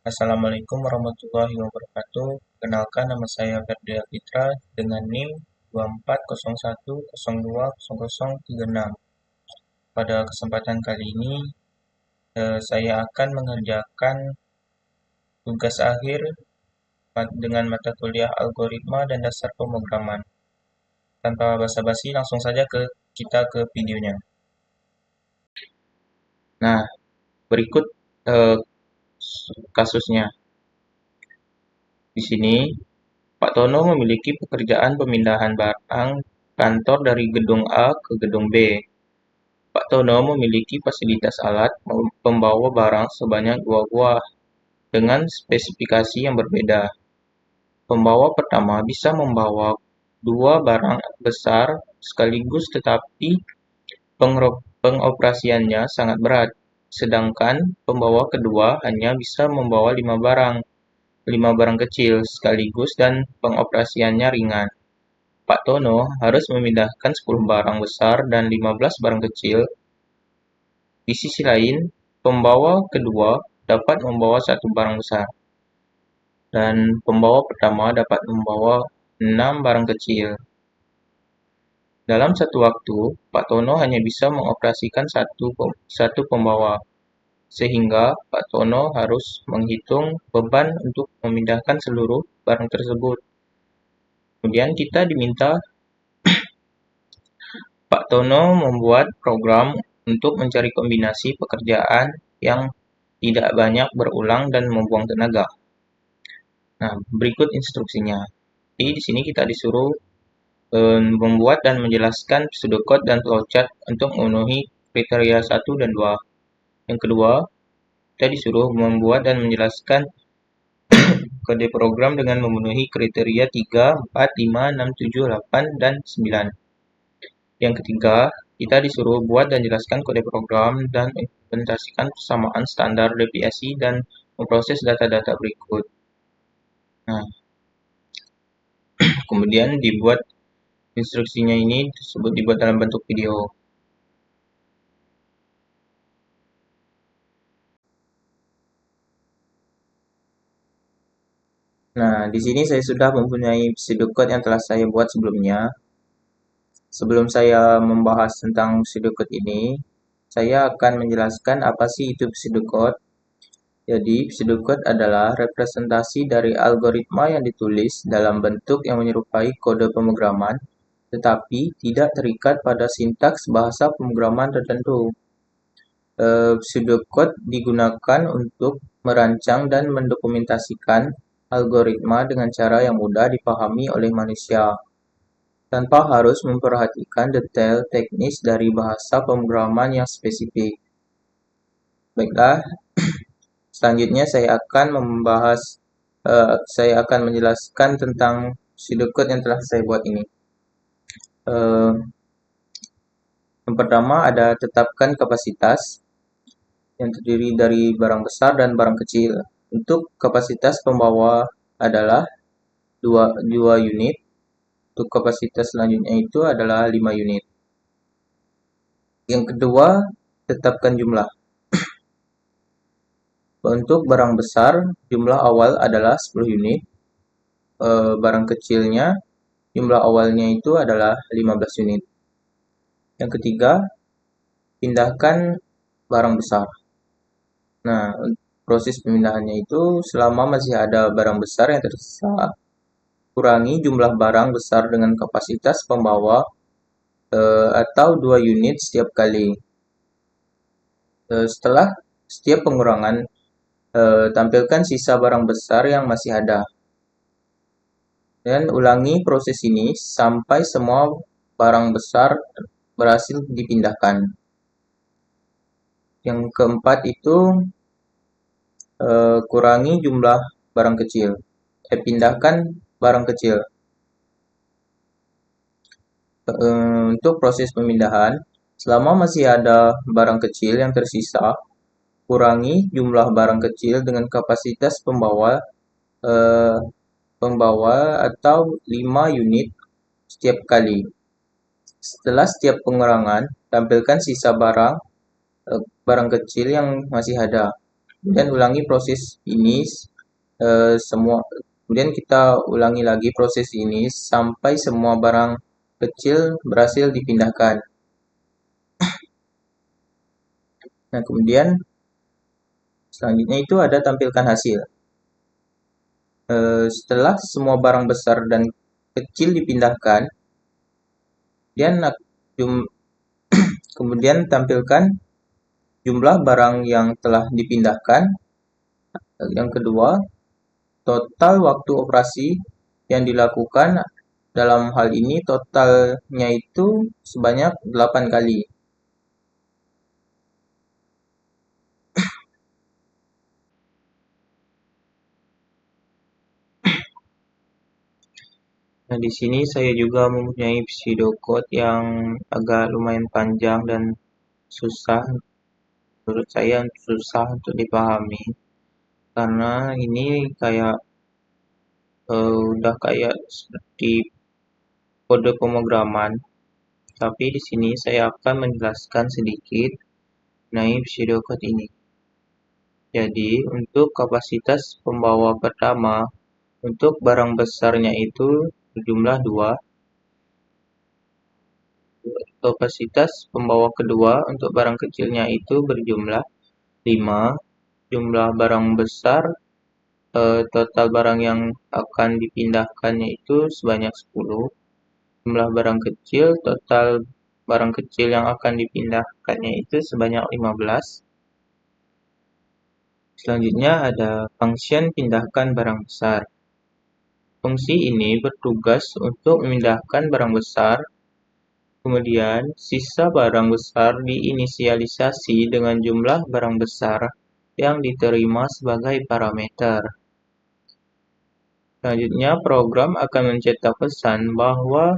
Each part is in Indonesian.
Assalamualaikum warahmatullahi wabarakatuh. Kenalkan, nama saya Ferdia Fitra dengan NIM 2401020036. Pada kesempatan kali ini, saya akan mengerjakan tugas akhir dengan mata kuliah algoritma dan dasar pemrograman. Tanpa basa-basi, langsung saja kita ke videonya. Nah, berikut eh, kasusnya. Di sini, Pak Tono memiliki pekerjaan pemindahan barang kantor dari gedung A ke gedung B. Pak Tono memiliki fasilitas alat pembawa barang sebanyak 2 buah dengan spesifikasi yang berbeda. Pembawa pertama bisa membawa 2 barang besar sekaligus, tetapi pengoperasiannya sangat berat. Sedangkan pembawa kedua hanya bisa membawa 5 barang kecil sekaligus dan pengoperasiannya ringan. Pak Tono harus memindahkan 10 barang besar dan 15 barang kecil. Di sisi lain, pembawa kedua dapat membawa 1 barang besar, dan pembawa pertama dapat membawa 6 barang kecil. Dalam satu waktu, Pak Tono hanya bisa mengoperasikan satu pembawa, sehingga Pak Tono harus menghitung beban untuk memindahkan seluruh barang tersebut. Kemudian kita diminta Pak Tono membuat program untuk mencari kombinasi pekerjaan yang tidak banyak berulang dan membuang tenaga. Nah, berikut instruksinya. Jadi di sini kita disuruh membuat dan menjelaskan pseudocode dan flowchart untuk memenuhi kriteria 1 dan 2. Yang kedua, kita disuruh membuat dan menjelaskan kode program dengan memenuhi kriteria 3, 4, 5, 6, 7, 8, dan 9. Yang ketiga, kita disuruh buat dan jelaskan kode program dan implementasikan persamaan standar deviasi dan memproses data-data berikut. Nah, kemudian dibuat instruksinya ini tersebut dibuat dalam bentuk video. Nah, di sini saya sudah mempunyai pseudocode yang telah saya buat sebelumnya. Sebelum saya membahas tentang pseudocode ini, saya akan menjelaskan apa sih itu pseudocode. Jadi, pseudocode adalah representasi dari algoritma yang ditulis dalam bentuk yang menyerupai kode pemrograman, tetapi tidak terikat pada sintaks bahasa pemrograman tertentu. Pseudocode digunakan untuk merancang dan mendokumentasikan algoritma dengan cara yang mudah dipahami oleh manusia, tanpa harus memperhatikan detail teknis dari bahasa pemrograman yang spesifik. Baiklah, selanjutnya saya akan menjelaskan tentang pseudocode yang telah saya buat ini. Yang pertama ada tetapkan kapasitas yang terdiri dari barang besar dan barang kecil. Untuk kapasitas pembawa adalah 2 unit. Untuk kapasitas selanjutnya itu adalah 5 unit. Yang kedua, tetapkan jumlah. Untuk barang besar, jumlah awal adalah 10 unit. Barang kecilnya, jumlah awalnya itu adalah 15 unit. Yang ketiga, pindahkan barang besar. Nah, proses pemindahannya itu selama masih ada barang besar yang tersisa, kurangi jumlah barang besar dengan kapasitas pembawa atau 2 unit setiap kali. Setelah setiap pengurangan, tampilkan sisa barang besar yang masih ada. Dan ulangi proses ini sampai semua barang besar berhasil dipindahkan. Yang keempat itu kurangi jumlah barang kecil. Pindahkan barang kecil. Untuk proses pemindahan, selama masih ada barang kecil yang tersisa, kurangi jumlah barang kecil dengan kapasitas pembawa atau 5 unit setiap kali. Setelah setiap pengurangan, tampilkan sisa barang kecil yang masih ada. Kemudian ulangi proses ini semua. Kemudian kita ulangi lagi proses ini sampai semua barang kecil berhasil dipindahkan. Nah, kemudian selanjutnya itu ada tampilkan hasil. Setelah semua barang besar dan kecil dipindahkan, kemudian tampilkan jumlah barang yang telah dipindahkan. Yang kedua, total waktu operasi yang dilakukan. Dalam hal ini totalnya itu sebanyak 8 kali. Nah, di sini saya juga mempunyai pseudocode yang agak lumayan panjang dan susah, menurut saya susah untuk dipahami. Karena ini kayak udah kayak seperti kode pemrograman. Tapi di sini saya akan menjelaskan sedikit mengenai pseudocode ini. Jadi, untuk kapasitas pembawa pertama, untuk barang besarnya itu berjumlah 2. Kapasitas pembawa kedua untuk barang kecilnya itu berjumlah 5. Jumlah barang besar, total barang yang akan dipindahkannya itu sebanyak 10. Jumlah barang kecil, total barang kecil yang akan dipindahkannya itu sebanyak 15. Selanjutnya ada function pindahkan barang besar. Fungsi ini bertugas untuk memindahkan barang besar. Kemudian, sisa barang besar diinisialisasi dengan jumlah barang besar yang diterima sebagai parameter. Selanjutnya, program akan mencetak pesan bahwa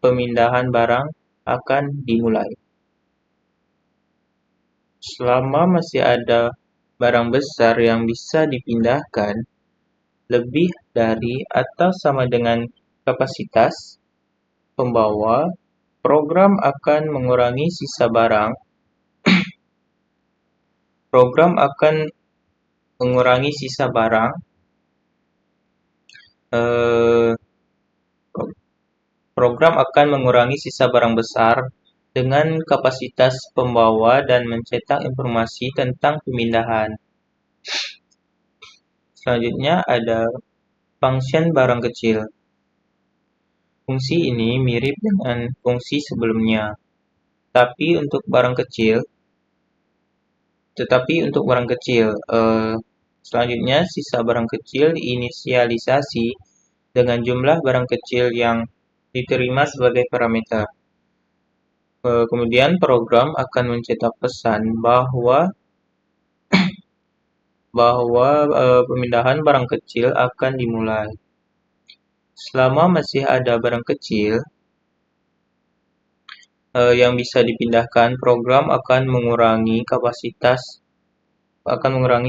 pemindahan barang akan dimulai. Selama masih ada barang besar yang bisa dipindahkan, lebih dari atau sama dengan kapasitas pembawa, program akan mengurangi sisa barang. Program akan mengurangi sisa barang. Program akan mengurangi sisa barang besar dengan kapasitas pembawa dan mencetak informasi tentang pemindahan. Selanjutnya ada function barang kecil. Fungsi ini mirip dengan fungsi sebelumnya, tetapi untuk barang kecil. Selanjutnya, sisa barang kecil diinisialisasi dengan jumlah barang kecil yang diterima sebagai parameter. Kemudian program akan mencetak pesan bahwa pemindahan barang kecil akan dimulai. Selama masih ada barang kecil yang bisa dipindahkan, program akan mengurangi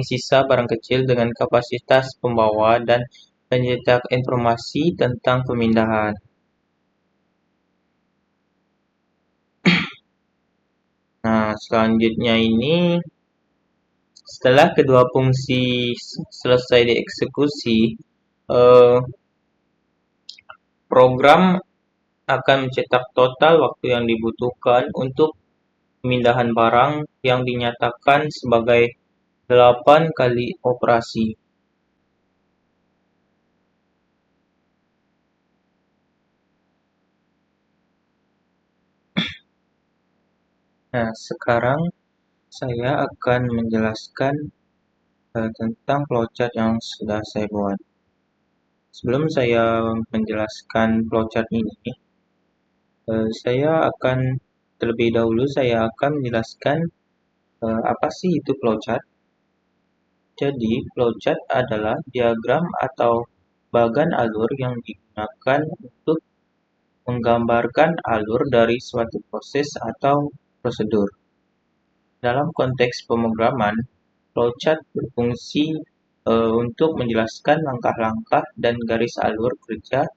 sisa barang kecil dengan kapasitas pembawa dan mencetak informasi tentang pemindahan. Nah, selanjutnya ini setelah kedua fungsi selesai dieksekusi, program akan mencetak total waktu yang dibutuhkan untuk pemindahan barang yang dinyatakan sebagai 8 kali operasi. Nah, sekarang saya akan menjelaskan tentang flowchart yang sudah saya buat. Sebelum saya menjelaskan flowchart ini, terlebih dahulu saya akan menjelaskan apa sih itu flowchart. Jadi, flowchart adalah diagram atau bagan alur yang digunakan untuk menggambarkan alur dari suatu proses atau prosedur. Dalam konteks pemrograman, flowchart berfungsi untuk menjelaskan langkah-langkah dan garis alur kerja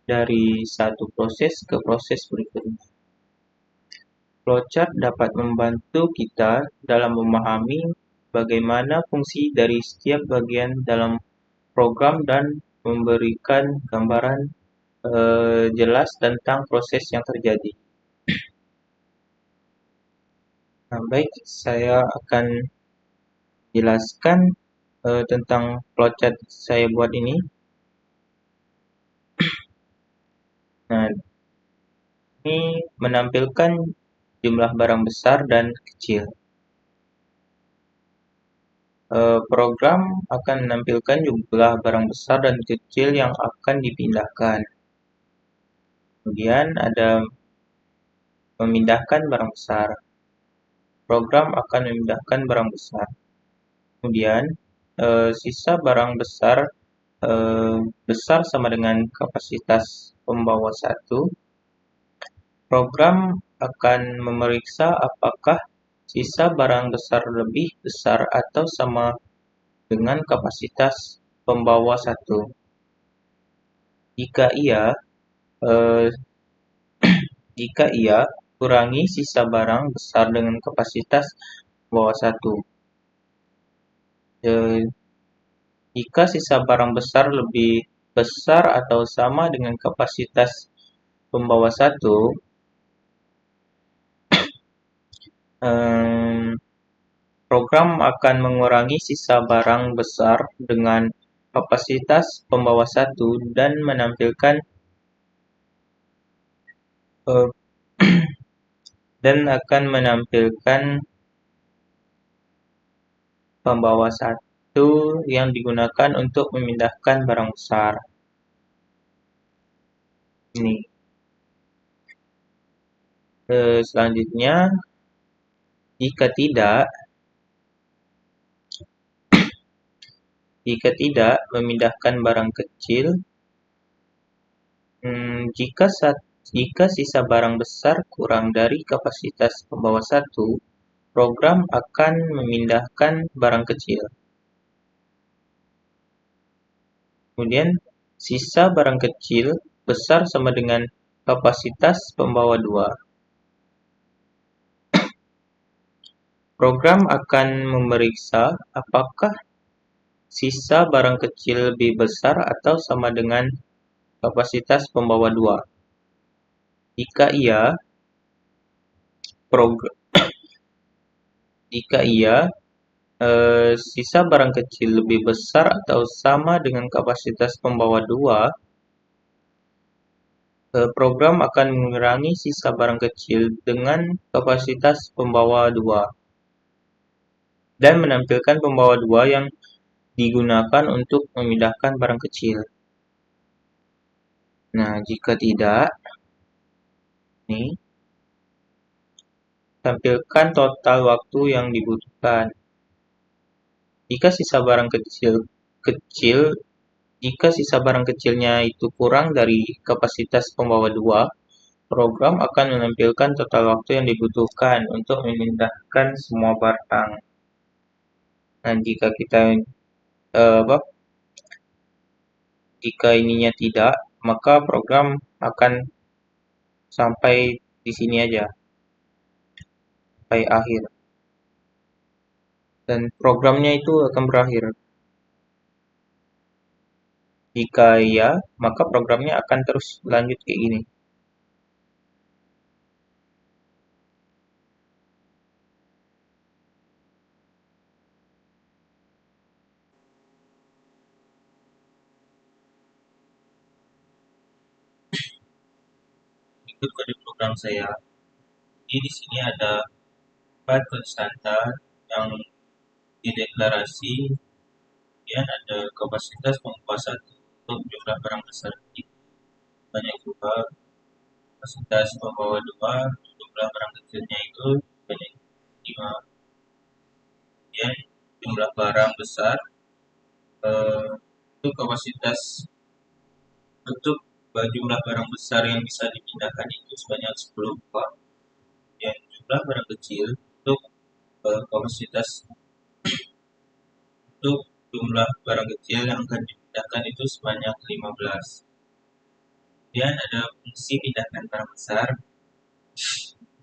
dari satu proses ke proses berikutnya. Flowchart dapat membantu kita dalam memahami bagaimana fungsi dari setiap bagian dalam program dan memberikan gambaran jelas tentang proses yang terjadi. Nah, baik, saya akan jelaskan tentang flowchart saya buat ini. Nah, ini menampilkan jumlah barang besar dan kecil. Program akan menampilkan jumlah barang besar dan kecil yang akan dipindahkan. Kemudian ada memindahkan barang besar. Program akan memindahkan barang besar. Kemudian sisa barang besar besar sama dengan kapasitas pembawa 1. Program akan memeriksa apakah sisa barang besar lebih besar atau sama dengan kapasitas pembawa 1. Jika iya, kurangi sisa barang besar dengan kapasitas pembawa 1. Jika sisa barang besar lebih besar atau sama dengan kapasitas pembawa 1, program akan mengurangi sisa barang besar dengan kapasitas pembawa 1 dan menampilkan pembawa 1 yang digunakan untuk memindahkan barang besar. Ini. Selanjutnya, jika tidak memindahkan barang kecil, jika sisa barang besar kurang dari kapasitas pembawa 1, program akan memindahkan barang kecil. Kemudian, sisa barang kecil besar sama dengan kapasitas pembawa 2. Program akan memeriksa apakah sisa barang kecil lebih besar atau sama dengan kapasitas pembawa 2. Jika iya, sisa barang kecil lebih besar atau sama dengan kapasitas pembawa 2, program akan mengurangi sisa barang kecil dengan kapasitas pembawa 2 dan menampilkan pembawa 2 yang digunakan untuk memindahkan barang kecil. Nah, jika tidak, nih, tampilkan total waktu yang dibutuhkan. Jika sisa barang kecilnya itu kurang dari kapasitas pembawa 2, program akan menampilkan total waktu yang dibutuhkan untuk memindahkan semua barang. Nah, jika ininya tidak, maka program akan sampai di sini aja, sampai akhir. Dan programnya itu akan berakhir. Jika iya, maka programnya akan terus lanjut kayak gini. Ikut kode program saya. Jadi di sini ada 4 konstanta yang dideklarasi, kemudian ada kapasitas pembawa 1 untuk jumlah barang besar banyak juga, kapasitas pembawa 2 jumlah barang kecilnya itu banyak 5. Kemudian jumlah barang besar untuk kapasitas untuk jumlah barang besar yang bisa dipindahkan itu sebanyak 10 buah. Dan jumlah barang kecil untuk kapasitas untuk jumlah barang kecil yang akan dipindahkan itu sebanyak 15. Kemudian ada fungsi pindahkan barang besar.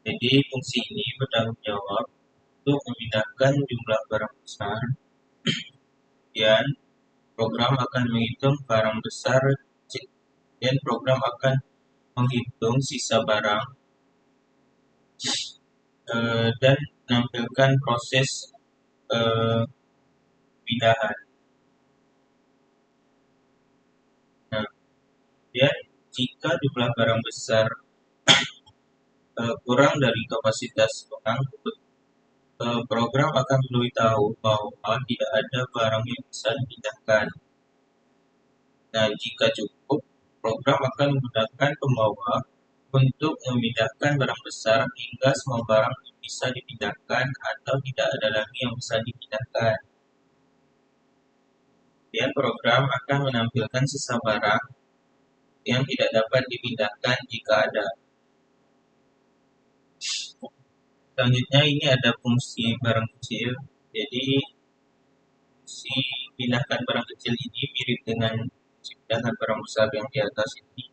Jadi fungsi ini bertanggung jawab untuk memindahkan jumlah barang besar, dan program akan menghitung barang besar dan program akan menghitung sisa barang dan menampilkan proses pindahan. Nah, dan jika jumlah barang besar kurang dari kapasitas pengangkut, program akan memberitahu bahwa tidak ada barang yang bisa dipindahkan. Nah, jika cukup, program akan menggunakan pembawa untuk memindahkan barang besar hingga semua barang bisa dipindahkan atau tidak ada lagi yang bisa dipindahkan. Dan program akan menampilkan sisa barang yang tidak dapat dipindahkan jika ada. Selanjutnya ini ada fungsi barang kecil. Jadi fungsi pindahkan barang kecil ini mirip dengan fungsi pindahkan barang besar yang di atas ini.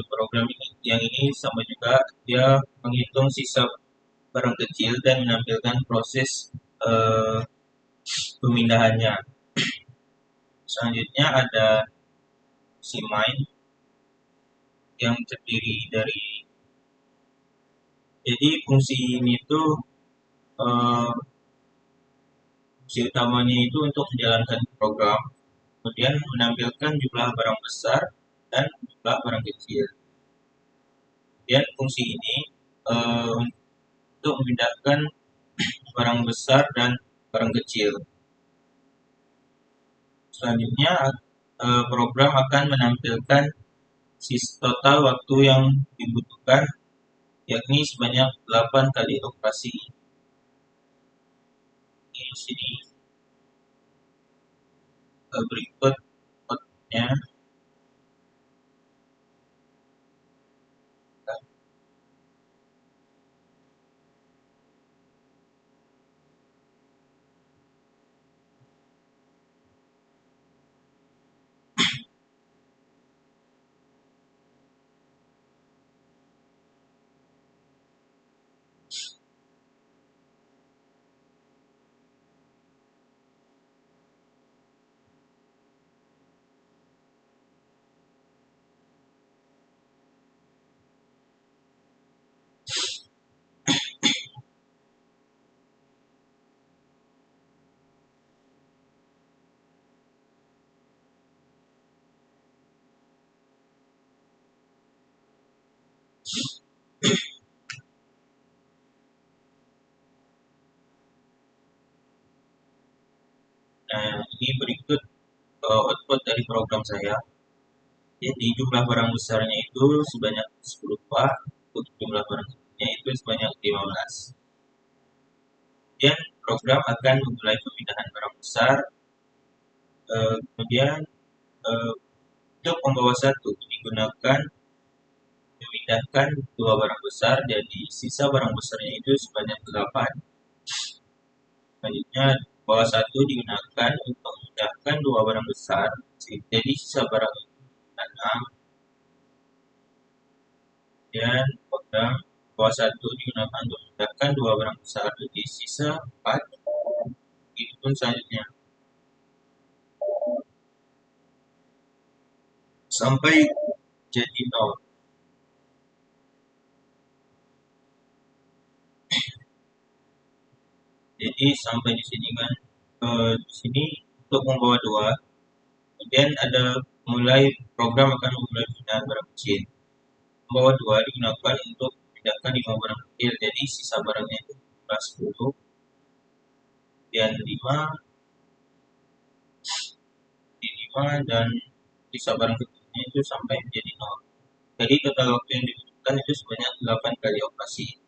Program yang ini sama juga, dia menghitung sisa barang kecil dan menampilkan proses pemindahannya. Selanjutnya ada fungsi main yang terdiri dari, jadi fungsi ini tuh fungsi utamanya itu untuk menjalankan program, kemudian menampilkan jumlah barang besar dan jumlah barang kecil. Dan fungsi ini untuk memindahkan barang besar dan barang kecil. Selanjutnya program akan menampilkan total waktu yang dibutuhkan, yakni sebanyak 8 kali operasi. Di sini berikut outputnya. Nah, ini berikut output dari program saya. Jadi jumlah barang besarnya itu sebanyak 10 pak, untuk jumlah barang kecilnya itu sebanyak 15. Kemudian program akan memulai pemindahan barang besar. Kemudian untuk pembawa satu digunakan memindahkan dua barang besar, jadi sisa barang besarnya itu sebanyak 8. Selanjutnya pembawa satu digunakan untuk memindahkan dua barang besar, jadi sisa barang 6. Dan program pembawa satu digunakan untuk memindahkan dua barang besar, jadi sisa 4. Itu pun selanjutnya sampai jadi 0. Jadi sampai di sini kan, di sini untuk membawa 2. Kemudian ada mulai, program akan memulai pemindahan barang kecil. Membawa 2 digunakan untuk memindahkan 5 barang kecil, jadi sisa barangnya itu 10. Dan 5 dan sisa barang kecilnya itu sampai menjadi 0. Jadi total waktu yang dibutuhkan itu sebanyak 8 kali operasi.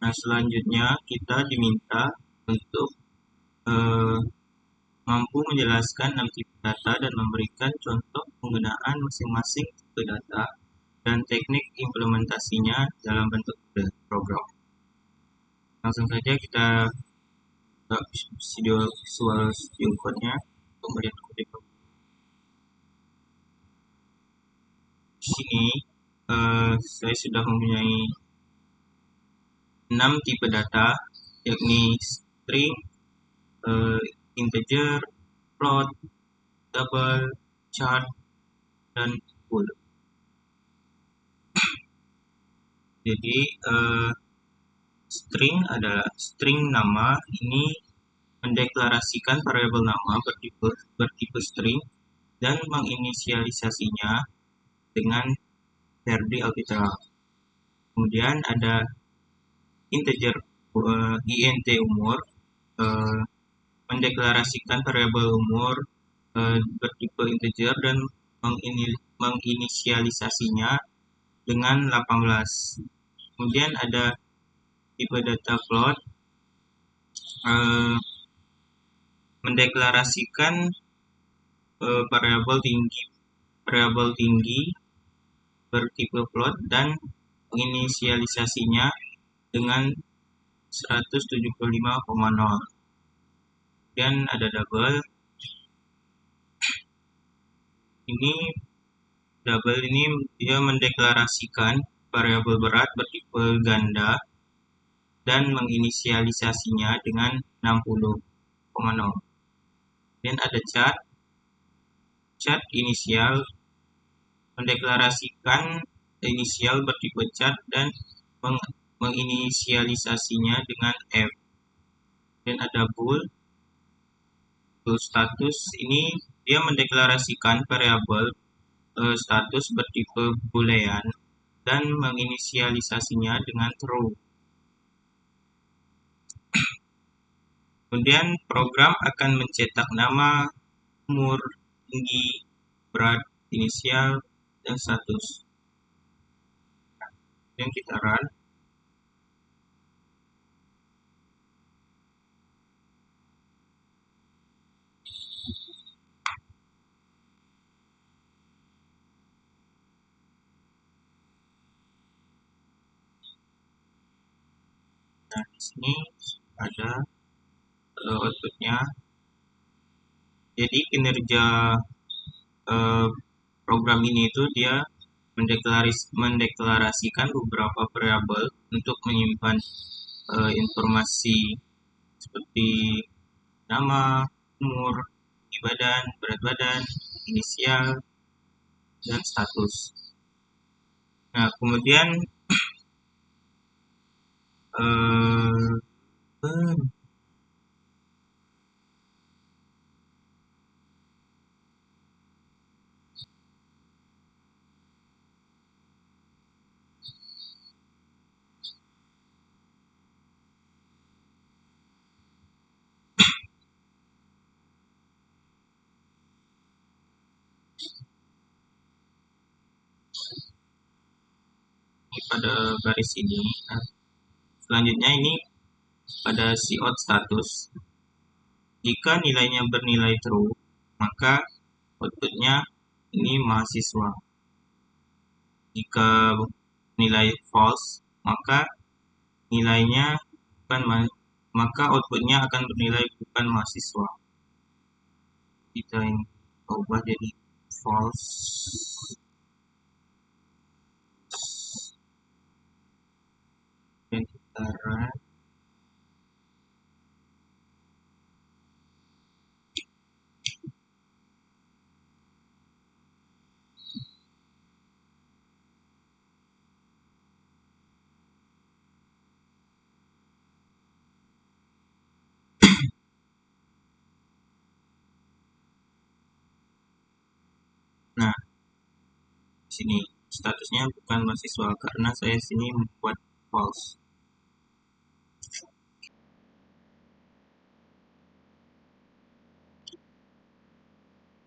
Nah, selanjutnya kita diminta untuk mampu menjelaskan 6 tipe data dan memberikan contoh penggunaan masing-masing tipe data dan teknik implementasinya dalam bentuk program. Langsung saja kita buka visual studio code-nya untuk melihat kode. Di sini saya sudah mempunyai 6 tipe data, yakni string, integer, float, double, chart, dan full. Jadi string adalah string nama, ini mendeklarasikan variabel nama bertipe string dan menginisialisasinya dengan Verdi Alpitral. Kemudian ada integer int umur, mendeklarasikan variabel umur bertipe integer dan menginisialisasinya dengan 18. Kemudian ada tipe data float, mendeklarasikan variabel tinggi bertipe float dan menginisialisasinya dengan 175,0. Kemudian ada double. Double ini dia mendeklarasikan variabel berat bertipe ganda dan menginisialisasinya dengan 60,0. Kemudian ada chart inisial, mendeklarasikan inisial bertipe chart dan menginisialisasinya dengan F. Dan ada bool status, ini dia mendeklarasikan variabel status bertipe boolean dan menginisialisasinya dengan true. Kemudian program akan mencetak nama, umur, tinggi, berat, inisial, dan status. Dan kita run. Nah, di sini ada outputnya. Jadi kinerja program ini itu dia mendeklarasikan beberapa variabel untuk menyimpan informasi seperti nama, umur, tinggi badan, berat badan, inisial, dan status. Nah, kemudian pada baris ini, selanjutnya ini pada cout status, jika nilainya bernilai true, maka outputnya ini mahasiswa. Jika nilai false, maka nilainya maka outputnya akan bernilai bukan mahasiswa. Kita yang ubah jadi false. Dan kita run. Nah, di sini statusnya bukan mahasiswa karena saya sini membuat false.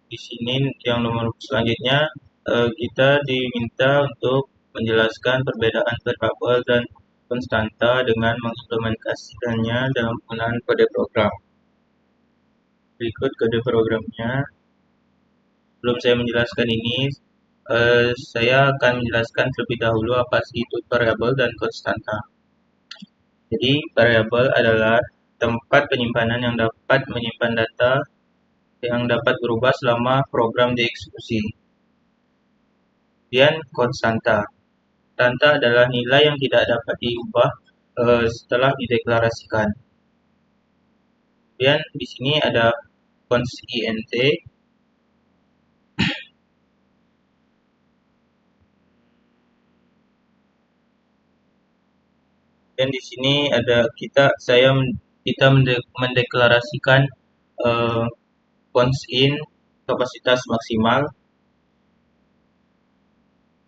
Di sini yang nomor selanjutnya kita diminta untuk menjelaskan perbedaan variabel dan konstanta dengan mengimplementasikannya dalam penggunaan kode program. Berikut kode programnya. Sebelum saya menjelaskan ini, saya akan menjelaskan terlebih dahulu apa sih itu variabel dan konstanta. Jadi variabel adalah tempat penyimpanan yang dapat menyimpan data yang dapat berubah selama program dieksekusi. Kemudian konstanta. Konstanta adalah nilai yang tidak dapat diubah setelah dideklarasikan. Kemudian di sini ada const int. Dan di sini ada kita mendeklarasikan eh, const in kapasitas maksimal.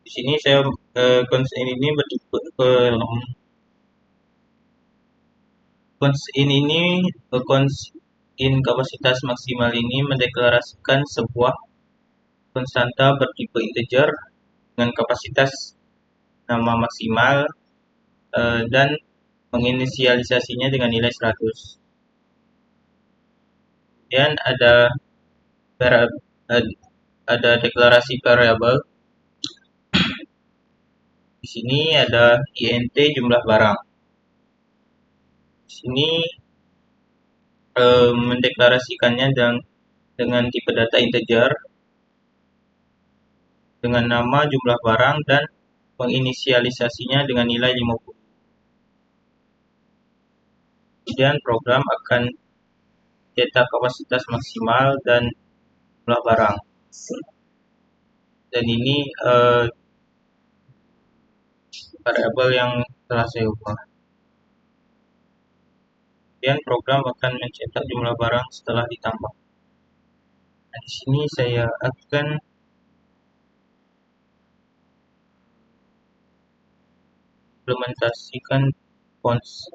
Di sini saya const in ini bertipe const in kapasitas maksimal ini mendeklarasikan sebuah konstanta bertipe integer dengan kapasitas nama maksimal dan menginisialisasinya dengan nilai 100. Kemudian ada deklarasi variabel. Di sini ada int jumlah barang. Di sini mendeklarasikannya dengan tipe data integer dengan nama jumlah barang dan menginisialisasinya dengan nilai 50. Kemudian program akan cetak kapasitas maksimal dan jumlah barang. Dan ini variabel yang telah saya ubah. Kemudian program akan mencetak jumlah barang setelah ditambah. Nah, di sini saya akan implementasikan const.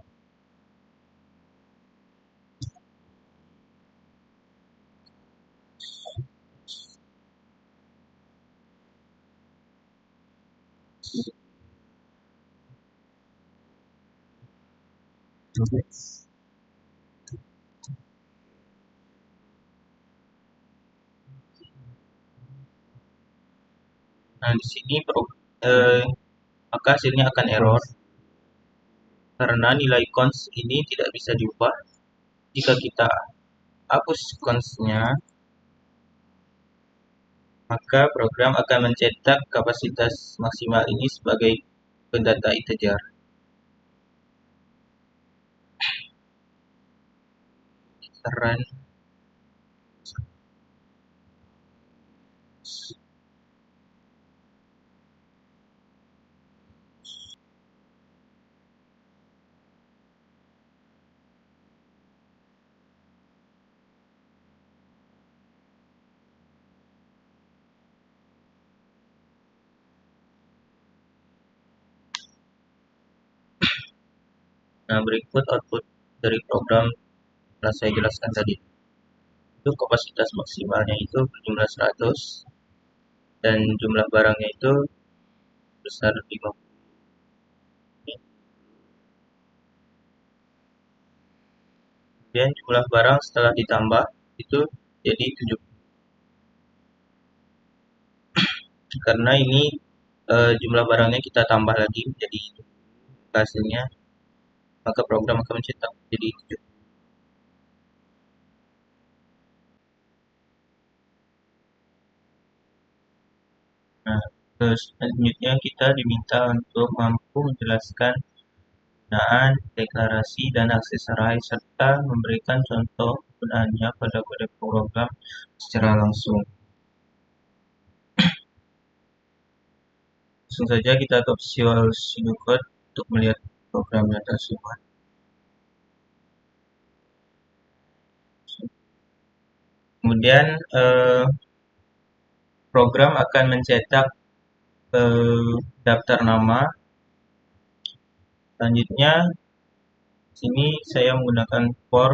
Nah, di sini maka hasilnya akan error karena nilai const ini tidak bisa diubah. Jika kita hapus const-nya, maka program akan mencetak kapasitas maksimal ini sebagai data integer. Run. Nah, berikut output dari program telah saya jelaskan tadi. Itu kapasitas maksimalnya itu berjumlah 100 dan jumlah barangnya itu besar 50. Kemudian jumlah barang setelah ditambah itu jadi 70. Karena ini jumlah barangnya kita tambah lagi menjadi hasilnya, maka program akan mencetak jadi 70. Nah, selanjutnya kita diminta untuk mampu menjelaskan penggunaan deklarasi dan aksesoris serta memberikan contoh penggunaannya pada kode program secara langsung. Langsung saja kita ke Visual Studio Code untuk melihat programnya tersebut. Kemudian program akan mencetak daftar nama. Selanjutnya, sini saya menggunakan for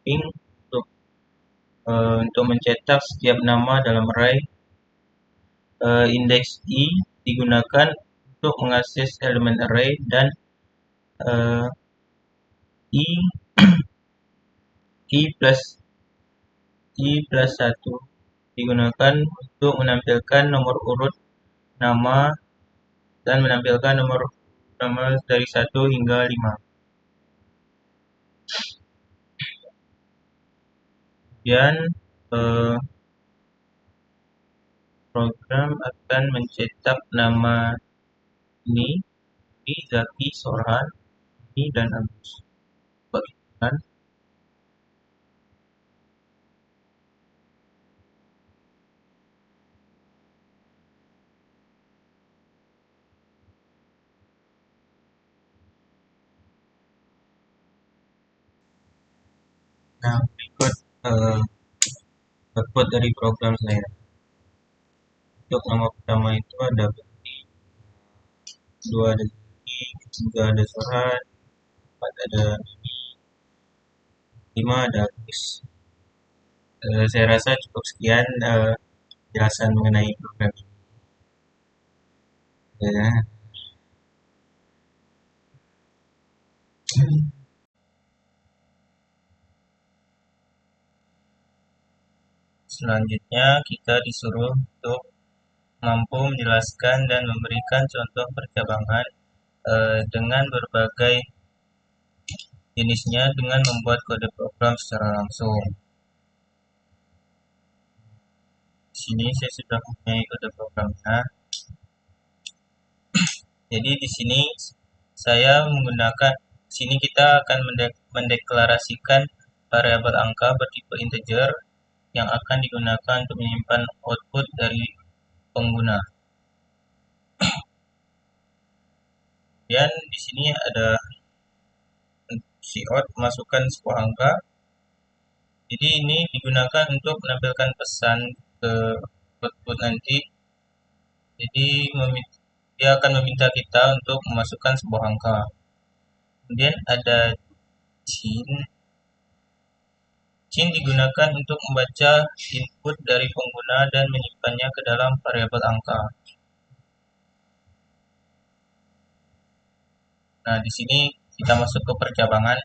string untuk mencetak setiap nama dalam array. Index i digunakan untuk mengakses elemen array dan i plus 1 digunakan untuk menampilkan nomor urut nama dan menampilkan nomor nama dari 1 hingga 5. Kemudian program akan mencetak nama ini di Zaki, Sorhan, ini dan Agus. Bagaimana? Nah, berikut output dari program saya. Untuk nama pertama itu ada Bekti, kedua ada Zaki, ketiga ada Sorhan, empat ada Mimi, lima ada Agus. Saya rasa cukup sekian penjelasan mengenai program ini. Ya. Selanjutnya kita disuruh untuk mampu menjelaskan dan memberikan contoh percabangan dengan berbagai jenisnya dengan membuat kode program secara langsung. Di sini saya sudah mempunyai kode programnya. Jadi di sini saya menggunakan sini kita akan mendeklarasikan variabel angka bertipe integer yang akan digunakan untuk menyimpan output dari pengguna. Kemudian di sini ada cout masukkan sebuah angka. Jadi ini digunakan untuk menampilkan pesan ke output nanti. Jadi dia akan meminta kita untuk memasukkan sebuah angka. Kemudian ada cin digunakan untuk membaca input dari pengguna dan menyimpannya ke dalam variabel angka. Nah, di sini kita masuk ke percabangan.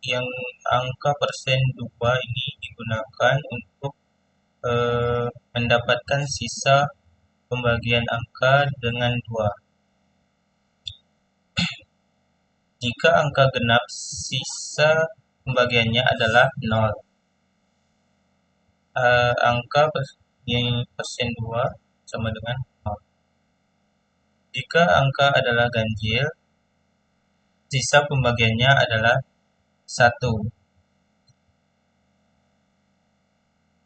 Yang angka persen 2 ini digunakan untuk mendapatkan sisa pembagian angka dengan 2. Jika angka genap, sisa pembagiannya adalah 0. Angka persen 2 sama dengan 0. Jika angka adalah ganjil, sisa pembagiannya adalah 1.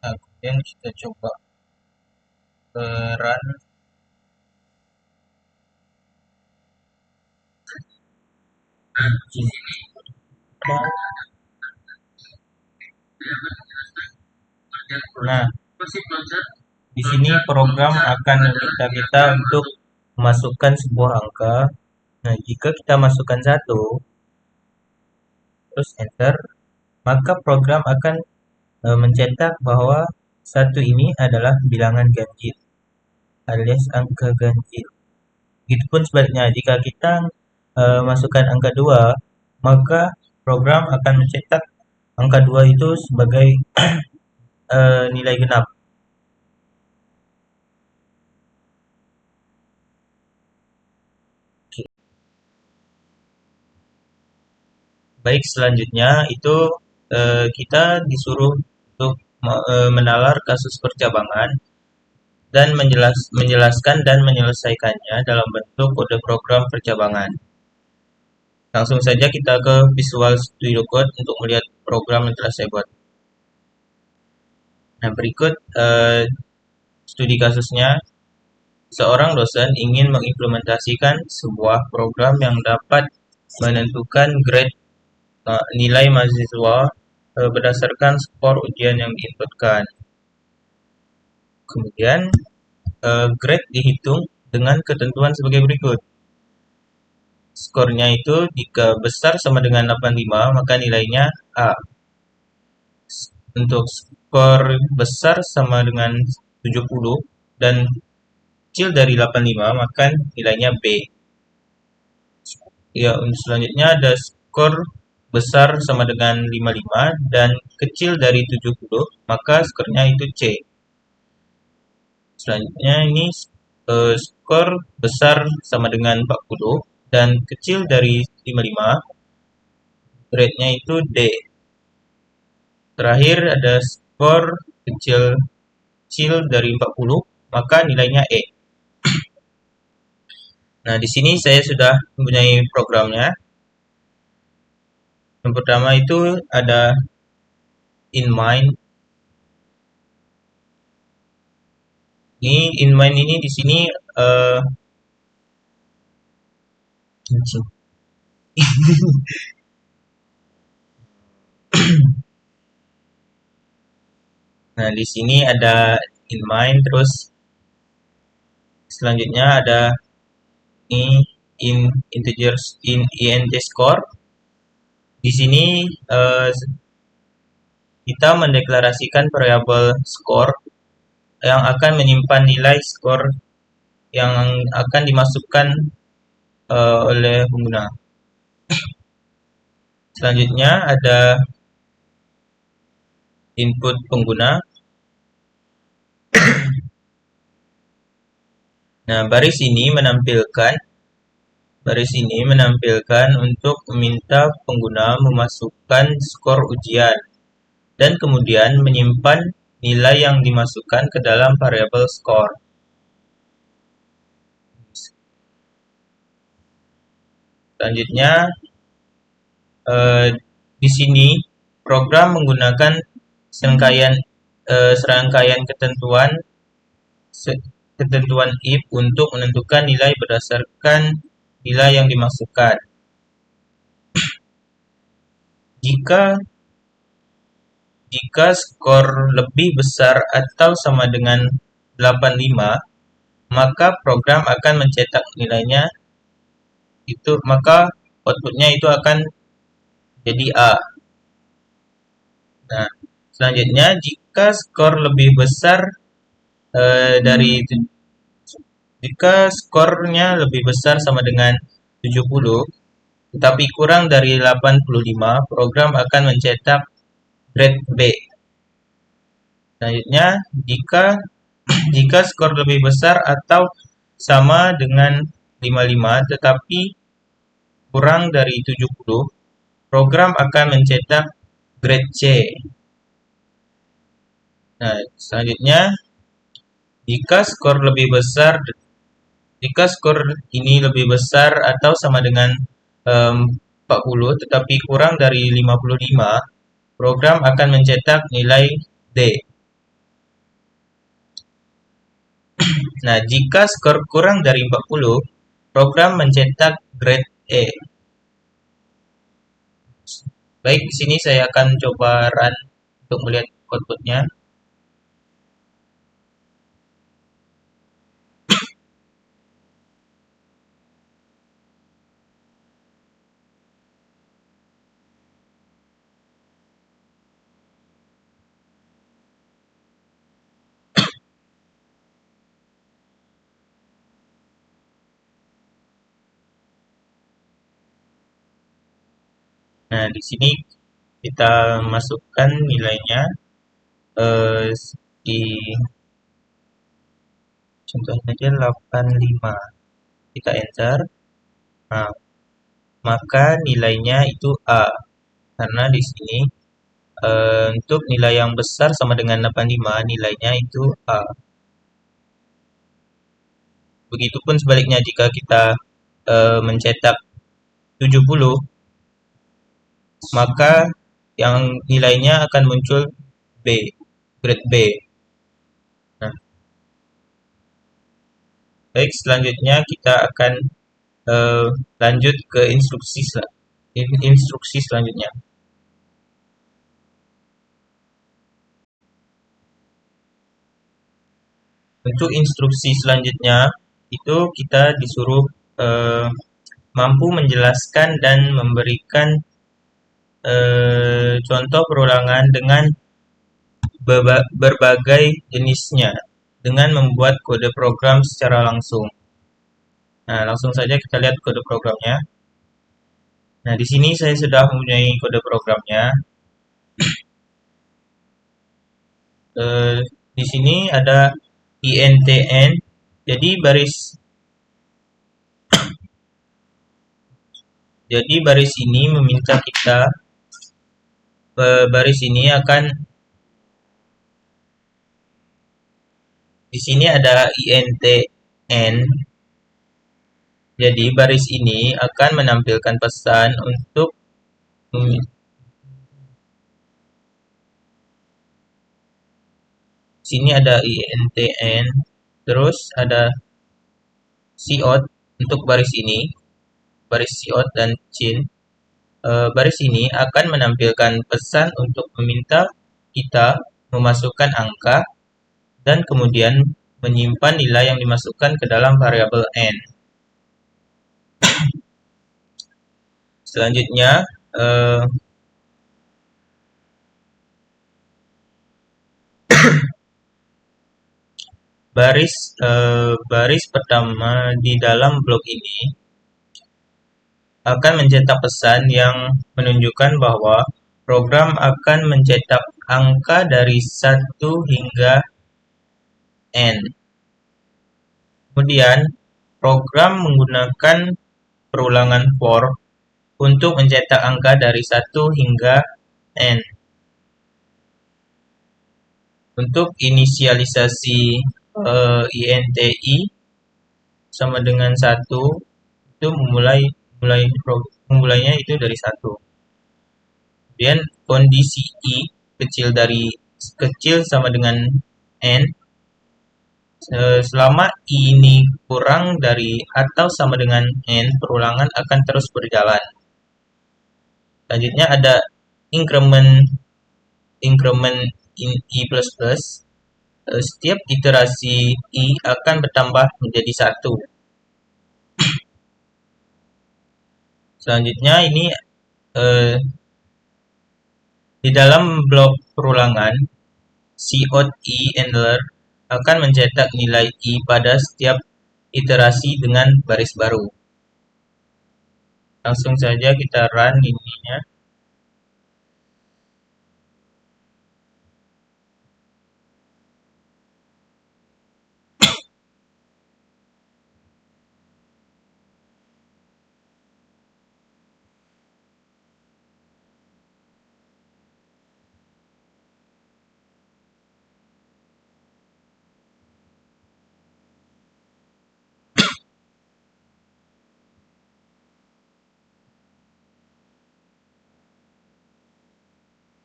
Nah, kemudian kita coba run. Nah, di sini program akan meminta kita untuk memasukkan sebuah angka. Nah, jika kita masukkan 1, terus enter, maka program akan mencetak bahwa 1 ini adalah bilangan ganjil alias angka ganjil. Begitupun sebaliknya, jika kita masukkan angka 2, maka program akan mencetak angka 2 itu sebagai nilai genap. Baik, selanjutnya itu kita disuruh untuk menalar kasus percabangan dan menjelaskan dan menyelesaikannya dalam bentuk kode program percabangan. Langsung saja kita ke Visual Studio Code untuk melihat program yang telah saya buat. Nah, berikut studi kasusnya. Seorang dosen ingin mengimplementasikan sebuah program yang dapat menentukan grade nilai mahasiswa berdasarkan skor ujian yang diinputkan. Kemudian grade dihitung dengan ketentuan sebagai berikut. Skornya itu jika besar sama dengan 85 maka nilainya A. Untuk skor besar sama dengan 70 dan kecil dari 85 maka nilainya B. Ya, untuk selanjutnya ada skor besar sama dengan 55 dan kecil dari 70, maka skornya itu C. Selanjutnya ini skor besar sama dengan 40 dan kecil dari 55, grade-nya itu D. Terakhir ada skor kecil dari 40, maka nilainya E. Nah, di sini saya sudah mempunyai programnya. Yang pertama itu ada inMind. Ini inMind ini di sini kencing. Nah, di sini ada inMind, terus selanjutnya ada ini integers int score. Di sini kita mendeklarasikan variabel score yang akan menyimpan nilai skor yang akan dimasukkan oleh pengguna. Selanjutnya ada input pengguna. Nah, baris ini menampilkan untuk meminta pengguna memasukkan skor ujian dan kemudian menyimpan nilai yang dimasukkan ke dalam variabel skor. Selanjutnya, di sini program menggunakan serangkaian ketentuan if untuk menentukan nilai berdasarkan nilai yang dimasukkan. Jika skor lebih besar atau sama dengan 85, maka program akan mencetak nilainya maka outputnya itu akan jadi A. Nah, selanjutnya jika skor lebih besar jika skornya lebih besar sama dengan 70 tetapi kurang dari 85, program akan mencetak grade B. Selanjutnya, jika skor lebih besar atau sama dengan 55 tetapi kurang dari 70, program akan mencetak grade C. Nah, selanjutnya, jika skor ini lebih besar atau sama dengan 40 tetapi kurang dari 55, program akan mencetak nilai D. Nah, jika skor kurang dari 40, program mencetak grade E. Baik, di sini saya akan coba run untuk melihat outputnya. Nah, di sini kita masukkan nilainya di contohnya aja 85. Kita enter. Nah, maka nilainya itu A. Karena di sini untuk nilai yang besar sama dengan 85, nilainya itu A. Begitupun sebaliknya jika kita mencetak 70, maka yang nilainya akan muncul B, grade B. Nah, baik, selanjutnya kita akan lanjut ke instruksi selanjutnya. Untuk instruksi selanjutnya itu kita disuruh mampu menjelaskan dan memberikan contoh perulangan dengan berbagai jenisnya dengan membuat kode program secara langsung. Nah, langsung saja kita lihat kode programnya. Nah, di sini saya sudah mempunyai kode programnya. Eh, di sini ada INTN. Jadi baris ini meminta kita baris ini akan di sini ada INTN. Jadi baris ini akan menampilkan pesan untuk sini ada INTN, terus ada COUT untuk baris ini, baris COUT dan CHIN. Baris ini akan menampilkan pesan untuk meminta kita memasukkan angka dan kemudian menyimpan nilai yang dimasukkan ke dalam variabel n. Selanjutnya, baris pertama di dalam blok ini akan mencetak pesan yang menunjukkan bahwa program akan mencetak angka dari 1 hingga n. Kemudian, program menggunakan perulangan for untuk mencetak angka dari 1 hingga n. Untuk inisialisasi INTI sama dengan 1, itu memulainya itu dari 1. Kemudian kondisi I kecil sama dengan n, selama I ini kurang dari atau sama dengan n, perulangan akan terus berjalan. Selanjutnya ada increment in I++. Setiap iterasi I akan bertambah menjadi 1. Selanjutnya ini di dalam blok perulangan, COUT I handler akan mencetak nilai I pada setiap iterasi dengan baris baru. Langsung saja kita run ininya.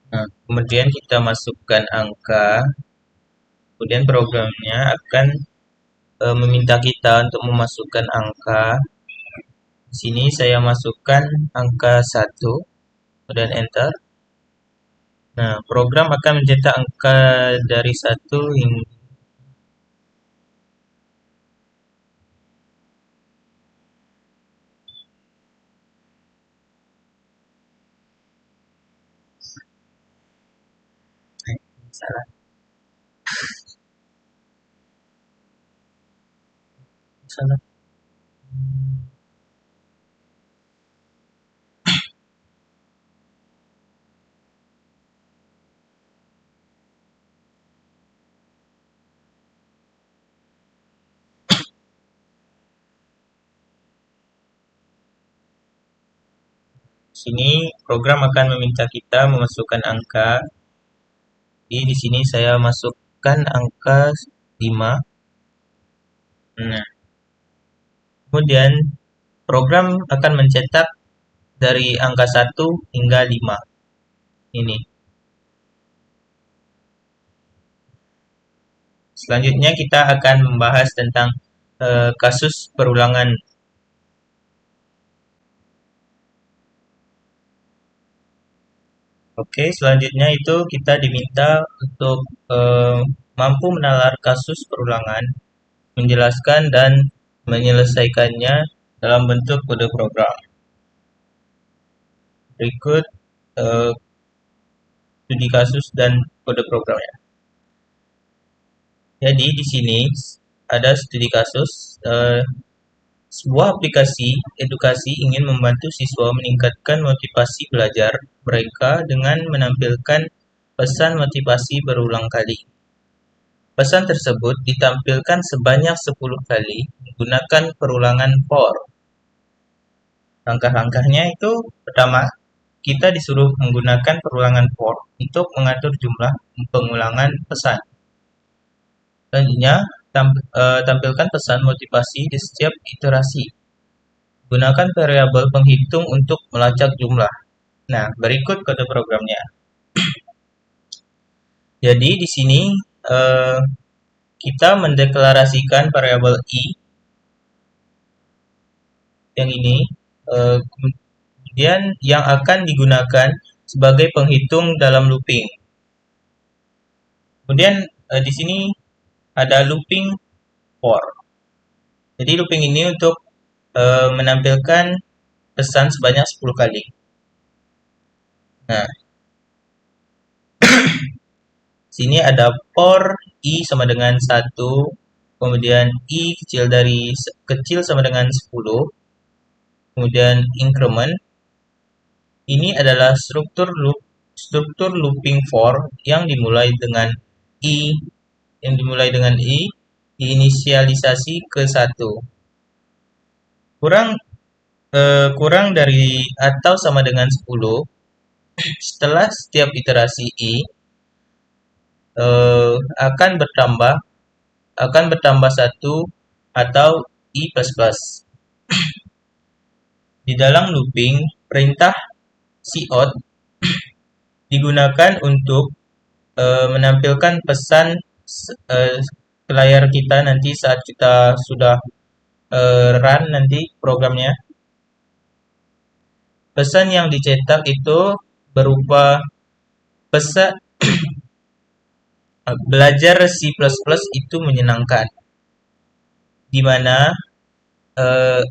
Nah, kemudian kita masukkan angka, kemudian programnya akan meminta kita untuk memasukkan angka. Di sini saya masukkan angka 1, kemudian enter. Nah, program akan mencetak angka dari 1 hingga salah. Salah. Sini program akan meminta kita memasukkan angka. Jadi di sini saya masukkan angka 5. Nah, kemudian program akan mencetak dari angka 1 hingga 5. Ini. Selanjutnya kita akan membahas tentang kasus perulangan. Oke, selanjutnya itu kita diminta untuk mampu menalar kasus perulangan, menjelaskan dan menyelesaikannya dalam bentuk kode program. Berikut studi kasus dan kode programnya. Jadi di sini ada studi kasus. Sebuah aplikasi edukasi ingin membantu siswa meningkatkan motivasi belajar mereka dengan menampilkan pesan motivasi berulang kali. Pesan tersebut ditampilkan sebanyak 10 kali menggunakan perulangan for. Langkah-langkahnya itu pertama, kita disuruh menggunakan perulangan for untuk mengatur jumlah pengulangan pesan. Selanjutnya, tampilkan pesan motivasi di setiap iterasi. Gunakan variabel penghitung untuk melacak jumlah. Nah, berikut kode programnya. Jadi di sini eh, kita mendeklarasikan variabel i yang ini, kemudian yang akan digunakan sebagai penghitung dalam looping. Kemudian di sini ada looping for. Jadi looping ini untuk menampilkan pesan sebanyak 10 kali. Nah, sini ada for i sama dengan 1, kemudian i kecil sama dengan 10, kemudian increment. Ini adalah struktur looping for yang dimulai dengan i diinisialisasi ke 1. Kurang dari atau sama dengan 10. Setelah setiap iterasi i akan bertambah 1 atau i plus plus. Di dalam looping, perintah cout digunakan untuk menampilkan pesan ke layar kita nanti saat kita sudah run nanti programnya. Pesan yang dicetak itu berupa pesan belajar C++ itu menyenangkan, di mana eh,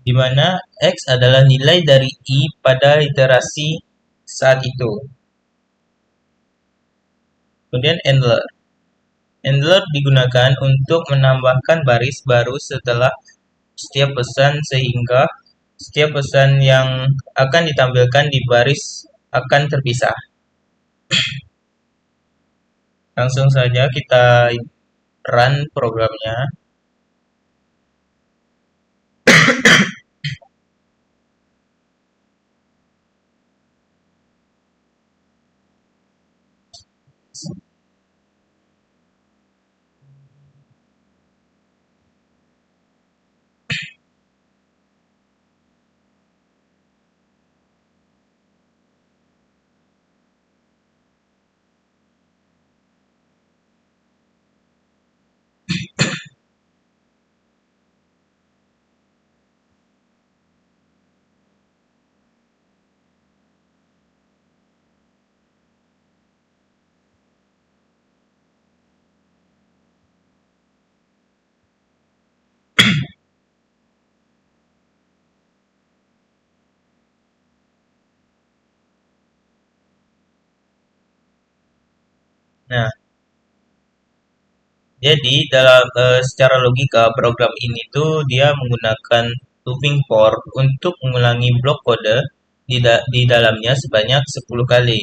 di mana X adalah nilai dari I pada iterasi saat itu. Kemudian handler. Handler digunakan untuk menambahkan baris baru setelah setiap pesan sehingga setiap pesan yang akan ditampilkan di baris akan terpisah. Langsung saja kita run programnya. Nah, jadi dalam secara logika program ini tuh dia menggunakan looping for untuk mengulangi blok kode di dalamnya sebanyak 10 kali.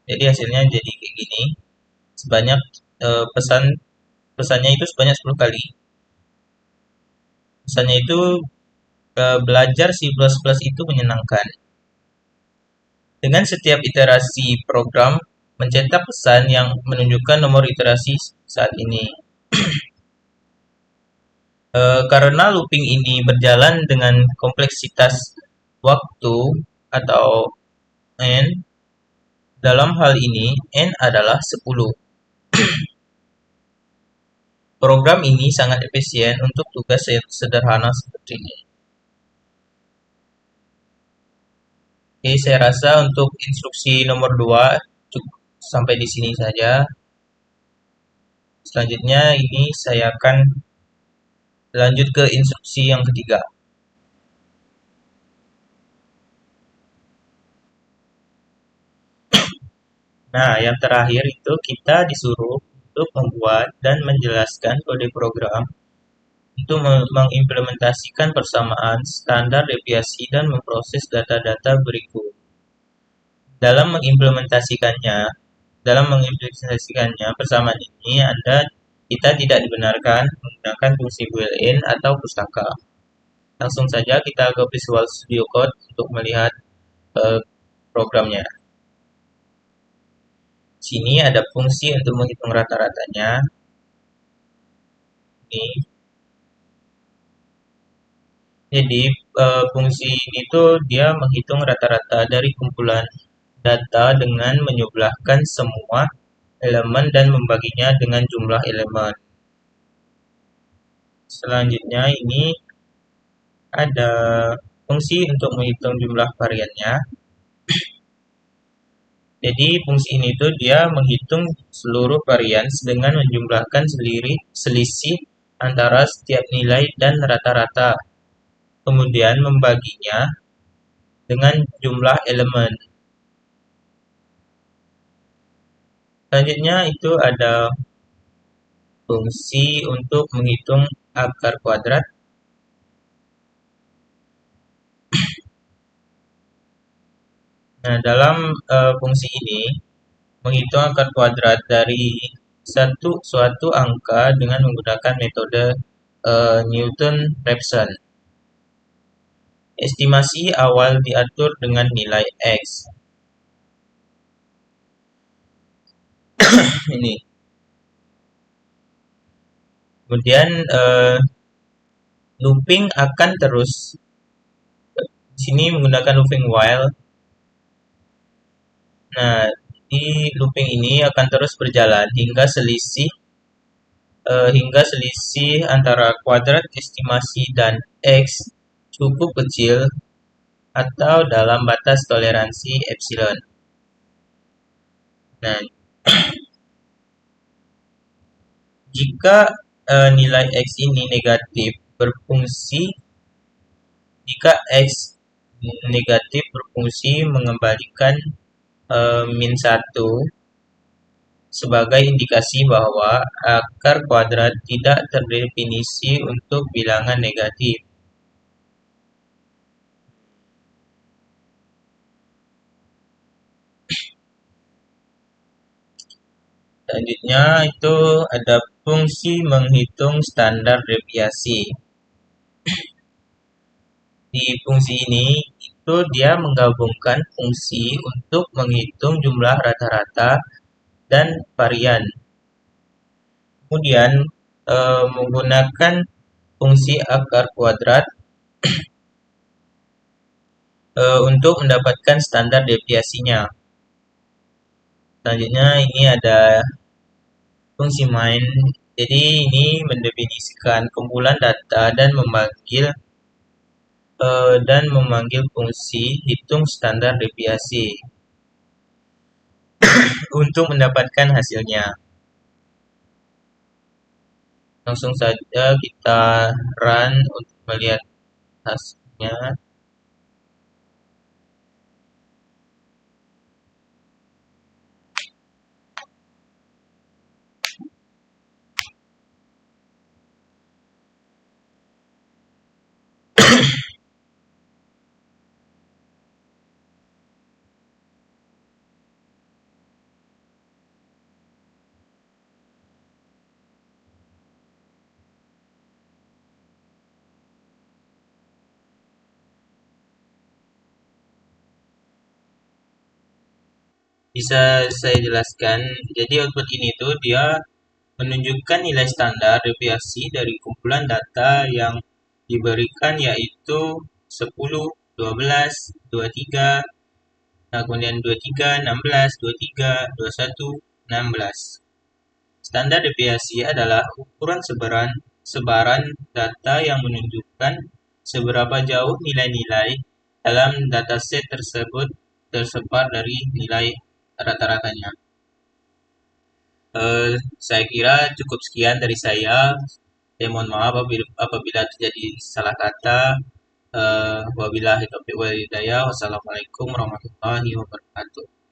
Jadi hasilnya jadi kayak gini. Sebanyak pesannya itu sebanyak 10 kali. Pesannya itu belajar C++ itu menyenangkan. Dengan setiap iterasi program mencetak pesan yang menunjukkan nomor iterasi saat ini. Karena looping ini berjalan dengan kompleksitas waktu atau n, dalam hal ini n adalah 10. Program ini sangat efisien untuk tugas sederhana seperti ini. Oke, saya rasa untuk instruksi nomor 2 cukup sampai di sini saja. Selanjutnya ini saya akan lanjut ke instruksi yang ketiga. Nah, yang terakhir itu kita disuruh untuk membuat dan menjelaskan kode program untuk mengimplementasikan persamaan standar deviasi dan memproses data-data berikut. Dalam mengimplementasikannya, persamaan ini kita tidak dibenarkan menggunakan fungsi built-in atau pustaka. Langsung saja kita ke Visual Studio Code untuk melihat programnya. Sini ada fungsi untuk menghitung rata-ratanya. Ini. Jadi fungsi ini tuh dia menghitung rata-rata dari kumpulan data dengan menjumlahkan semua elemen dan membaginya dengan jumlah elemen. Selanjutnya ini ada fungsi untuk menghitung jumlah variannya. Jadi fungsi ini tuh dia menghitung seluruh varian dengan menjumlahkan selisih antara setiap nilai dan rata-rata. Kemudian membaginya dengan jumlah elemen. Selanjutnya itu ada fungsi untuk menghitung akar kuadrat. Nah, dalam fungsi ini menghitung akar kuadrat dari suatu angka dengan menggunakan metode Newton-Raphson. Estimasi awal diatur dengan nilai X. Ini. Kemudian looping akan terus. Di sini menggunakan looping while. Nah, di looping ini akan terus berjalan hingga selisih antara kuadrat estimasi dan X cukup kecil atau dalam batas toleransi epsilon. Nah, jika nilai X ini negatif berfungsi mengembalikan min 1 sebagai indikasi bahwa akar kuadrat tidak terdefinisi untuk bilangan negatif. Selanjutnya itu ada fungsi menghitung standar deviasi. Di fungsi ini itu dia menggabungkan fungsi untuk menghitung jumlah rata-rata dan varian. Kemudian menggunakan fungsi akar kuadrat untuk mendapatkan standar deviasinya. Selanjutnya ini ada fungsi main. Jadi ini mendefinisikan kumpulan data dan memanggil fungsi hitung standar deviasi untuk mendapatkan hasilnya. Langsung saja kita run untuk melihat hasilnya. Bisa saya jelaskan. Jadi output ini tuh dia menunjukkan nilai standar deviasi dari kumpulan data yang diberikan yaitu 10, 12, 23, nah kemudian 23, 16, 23, 21, 16. Standar deviasi adalah ukuran sebaran data yang menunjukkan seberapa jauh nilai-nilai dalam dataset tersebut tersebar dari nilai rata-ratanya. Saya kira cukup sekian dari saya. Saya mohon maaf apabila terjadi salah kata. Wabillahi taufiq wal hidayah. Wassalamualaikum warahmatullahi wabarakatuh.